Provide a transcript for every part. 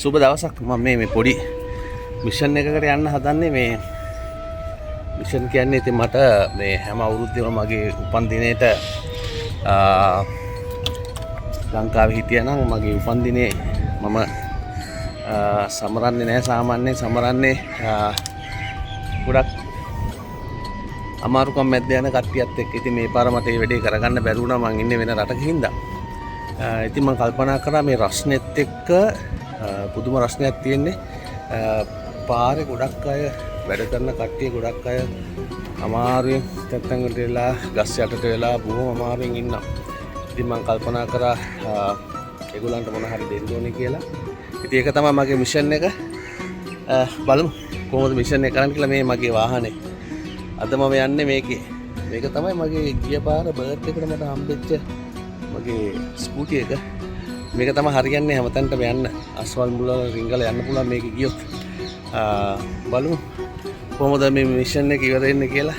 සුබ දවසක්. මම මේ පොඩි මිෂන් එකකට යන්න හදන්නේ. මේ මිෂන් කියන්නේ ඉතින් මට මේ හැම අවුරුද්දේම මගේ උපන් දිනේට ලංකාවේ හිටියනම් මගේ උපන් දිනේ මම සමරන්නේ නැහැ. සාමාන්‍යයෙන් සමරන්නේ ගොඩක් අමාරුකම් මැද්ද යන කට්ටියත් එක්ක. ඉතින් මේ පාර මට මේ වැඩේ කරගන්න බැරි වුණා. මං ඉන්නේ වෙන රටක හින්දා. ඉතින් මම කල්පනා කරා මේ රස්නෙත් එක්ක පුදුම රස්නයක් තියෙන්නේ. පාරේ ගොඩක් අය වැඩ කරන කට්ටිය ගොඩක් අය අමාරුවෙන් තැත්තඟට වෙලා ගස් යටට වෙලා බොහොම අමාරුවෙන් ඉන්නවා. ඉතින් මම කල්පනා කරා ඒගොල්ලන්ට මොන හරි දෙන්න ඕනේ කියලා. ඉතින් ඒක තමයි මගේ මිෂන් එක. බලමු කොහොමද මිෂන් එක කරන්න කියලා. මේ මගේ වාහනේ. අද මම යන්නේ මේකේ. මේක තමයි මගේ ගිය පාර බර්ත් එකට මට හම්බෙච්ච මගේ ස්කූටි එක. මේක තමයි හරියන්නේ හැමතැනටම යන්න. අස්වල් මුල රිංගල යන්න පුළුවන් මේක ගියොත්. බලමු කොහොමද මේ මිෂන් එක ඉවර වෙන්නේ කියලා.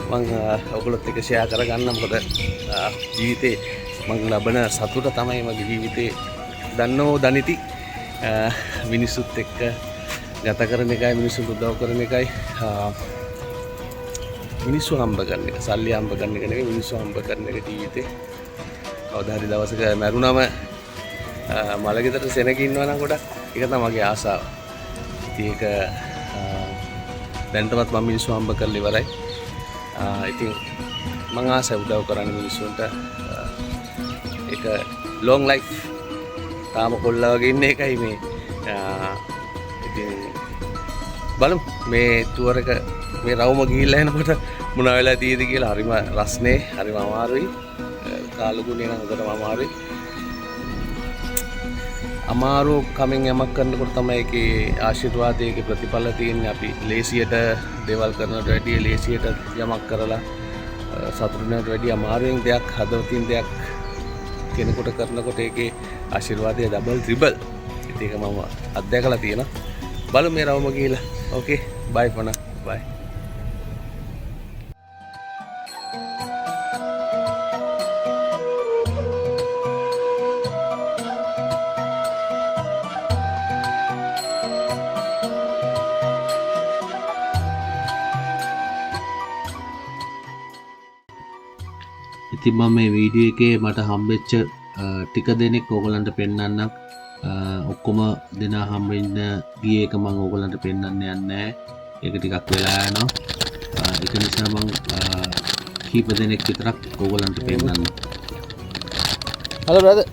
මම ඔයගොල්ලොත් එක්ක ෂෙයා කරගන්න. මොකද ජීවිතේ මම ලබන සතුට තමයි මගේ ජීවිතේ දන්නෝ දනිති. මිනිස්සුත් එක්ක ගත කරන එකයි, මිනිස්සුන්ට උදව් කරන එකයි. මිනිස්සු හම්බ කරන එක, සල්ලි හම්බ කරන එක නෙවෙයි, මිනිස්සු හම්බ කරන එක ජීවිතේ. කවදා හරි දවසක මැරුණම මලගෙදර සෙනග ඉන්නවා නම් ගොඩක් ඒක තමයි මගේ ආසාව. ඉතින් ඒක දැන්ටමත් මම මිනිස්සු හම්බ කරලා ඉවරයි. ඉතින් මම ආසයි උදව් කරන්න මිනිස්සුන්ට. ඒක long life. තාම කොල්ලා වගේ ඉන්න එකයි මේ. ඉතින් බලමු මේ ටුවර් එක මේ රවුම ගිහිල්ලා එනකොට මොන වෙලා තියෙද කියලා. හරිම රස්නේ, හරිම අමාරුයි. කාලුගුණේ නම් හොඳටම අමාරුයි. අමාරු කමින් යමක් කරනකොට තමයි ඒකේ ආශිර්වාදයේ ඒකේ ප්‍රතිඵල තියෙන්නේ. අපි ලේසියට දේවල් කරනට වැඩිය ලේසියට යමක් කරලා සතුටුනට වැඩිය අමාරුවෙන් දෙයක්, හදවතින් දෙයක් කෙනෙකුට කරනකොට ඒකේ ආශිර්වාදය ඩබල් ට්‍රිබල්. ඉතින් ඒක මම අත්දැකලා තියෙනවා. බලමු මේ රවුම ගිහිල්ලා. ඕකේ බයි for now. බයි. ඉතින් මම මේ වීඩියෝ එකේ මට හම්බෙච්ච ටික දෙනෙක් ඕගලන්ට පෙන්වන්නම්. ඔක්කොම දෙනා හම්බෙන්න ගිය එක මම ඕගලන්ට පෙන්වන්න යන්නේ නැහැ. ඒක ටිකක් වෙලා යනවා. ඒක නිසා මම කීප දෙනෙක් විතරක් ඕගලන්ට පෙන්වන්නම්. Hello brother.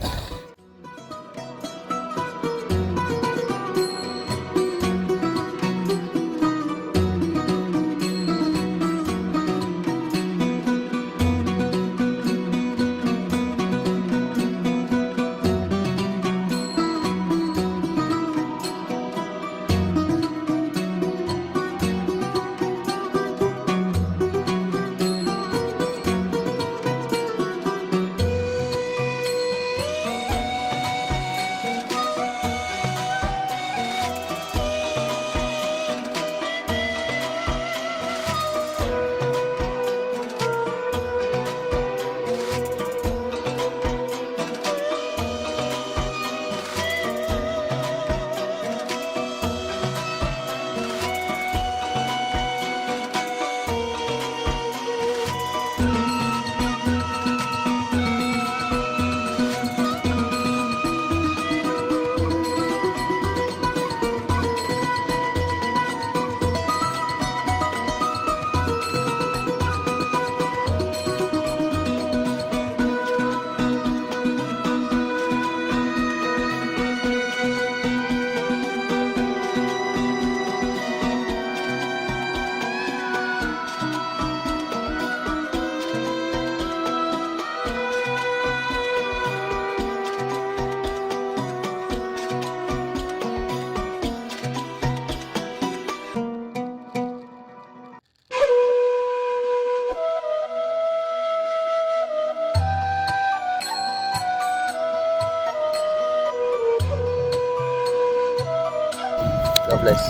God bless.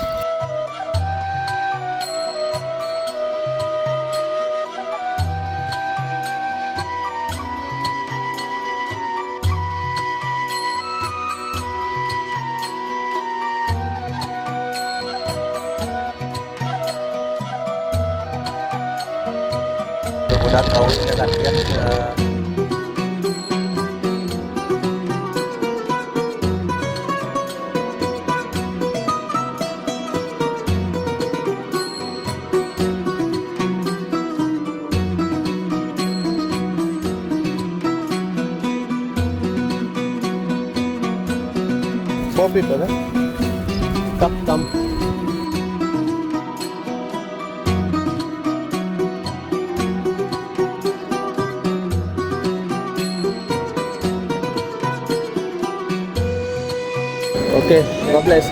ගොඩක් කවුරුත් කට්ටියක් four people, eh? Come. Okay, God bless.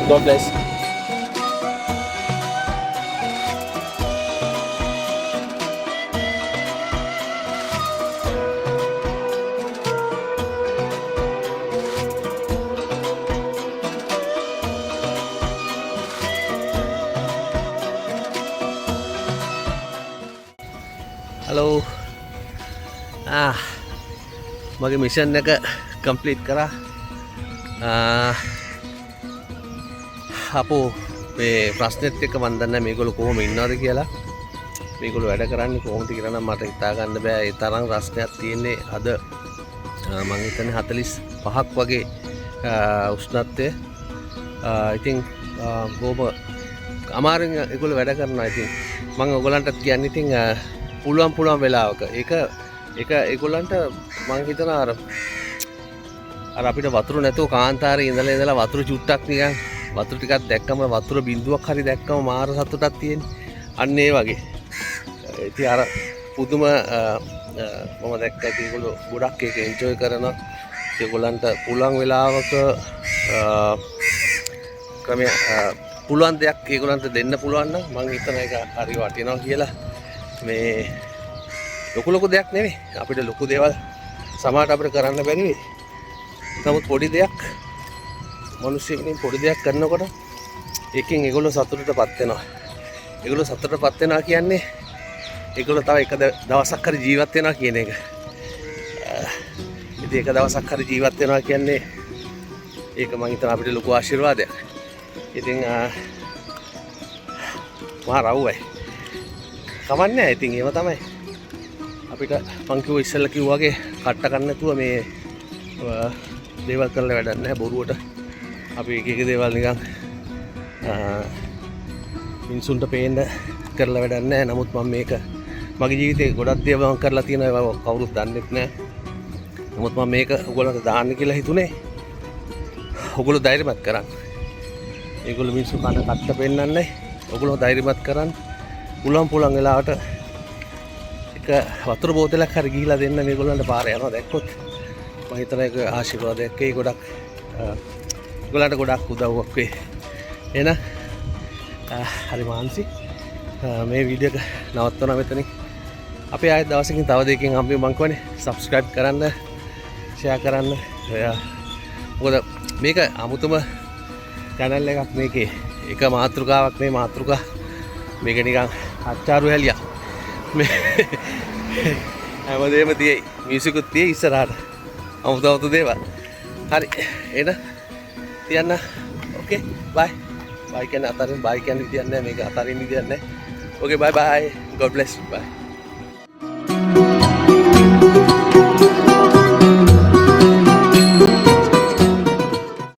Hello. මගේ මිෂන් එක කම්ප්ලීට් කරා. අපෝ මේ ප්‍රශ්නෙත් එක්ක මන් දන්නේ මේගොල්ලෝ කොහොම ඉන්නවද කියලා. මේගොල්ලෝ වැඩ කරන්නේ කොහොමද කියලා නම් මට හිතා ගන්න බෑ. ඒ තරම් රස්නයක් තියෙන්නේ අද මම හිතන්නේ 45ක් වගේ උෂ්ණත්වය. ඉතින් බොහොම අමාරුවෙන් ඒගොල්ලෝ වැඩ කරනවා. ඉතින් මම ඔයගොල්ලන්ටත් කියන්නේ ඉතින් පුළුවන් වෙලාවක ඒක ඒගොල්ලන්ට මම හිතනවා අර අපිට වතුර නැතුව කාන්තාරේ ඉඳලා වතුර චුට්ටක් නිකන් වතුර ටිකක් දැක්කම වතුර බින්දුවක් හරි දැක්කම මාර සතුටක් තියෙන්නේ. අන්න ඒ වගේ. ඉතින් අර පුදුම මම දැක්කා ඒගොල්ලෝ ගොඩක් ඒක එන්ජොයි කරනවා. ඒගොල්ලන්ට පුළුවන් වෙලාවක ක්‍රමය පුළුවන් දෙයක් ඒගොල්ලන්ට දෙන්න පුළුවන් නම් මම හිතන එක හරි වටිනවා කියලා. මේ ලොකු දෙයක් නෙවෙයි. අපිට ලොකු දේවල් සමහරට අපිට කරන්න බැරි වෙයි. නමුත් පොඩි දෙයක් මිනිස්සුන්ගෙන් පොඩි දෙයක් කරනකොට ඒකෙන් ඒගොල්ලෝ සතුටටපත් වෙනවා. ඒගොල්ලෝ සතුටටපත් වෙනවා කියන්නේ ඒගොල්ලෝ තව එක දවසක් හරි ජීවත් වෙනවා කියන එක. ඉතින් එක දවසක් හරි ජීවත් වෙනවා කියන්නේ ඒක මම හිතන අපිට ලොකු ආශිර්වාදයක්. ඉතින් මා රවුයි. කමන්නේ. ඉතින් ඒව තමයි. අපිට මං කිව්වා ඉස්සෙල්ලා කිව්වා වගේ කට්ට ගන්න නැතුව මේ දේවල් කරලා වැඩක් නැහැ බොරුවට. අපි එක දේවල් නිකන් මිනිසුන්ට පේන්න කරලා වැඩක් නැහැ. නමුත් මම මේක මගේ ජීවිතේ ගොඩක් දේවල් මම කරලා තියෙනවා. ඒවා කවුරුත් දන්නෙත් නැහැ. නමුත් මම මේක ඔයගොල්ලන්ට දාන්න කියලා හිතුනේ. ඔයගොල්ලෝ ධෛර්යමත් කරන්න. ඒගොල්ලෝ මිනිස්සු කන කට්ට පෙන්නන්නේ. ඔයගොල්ලෝ ධෛර්යමත් කරන්න. පුළුවන් වෙලාවට එක වතුර බෝතලයක් හරි ගිහිලා දෙන්න මේගොල්ලන්ට පාර යනවා දැක්කොත් මම හිතන එක ආශිර්වාදයක් ඒ ගොඩක් ඒගොල්ලන්ට ගොඩක් උදව්වක් වෙයි. එහෙනම් හරි මාන්සි මේ වීඩියෝ එක නවත්වනවා මෙතනින්. අපි ආයෙත් දවසකින් තව දෙකකින් හම්බෙමු. මං කියන්නේ subscribe කරන්න, share කරන්න. මොකද මේක අමුතුම channel එකක් මේකේ. එක මාතෘකාවක් නේ මාතෘකා. මේක නිකන් අච්චාරු හැලියක්. මේ හැමදේම තියෙයි. මියුසිකුත් තියෙයි ඉස්සරහට. අමුතු දේවල්. හරි. එහෙනම් තියන්න. ඕකේ. බයි. බයි කියන්නේ අතරින් බයි කියන්නේ විදියක් නැහැ. මේක අතරින් විදියක් නැහැ. ඕකේ බයි බයි. God bless you. Bye.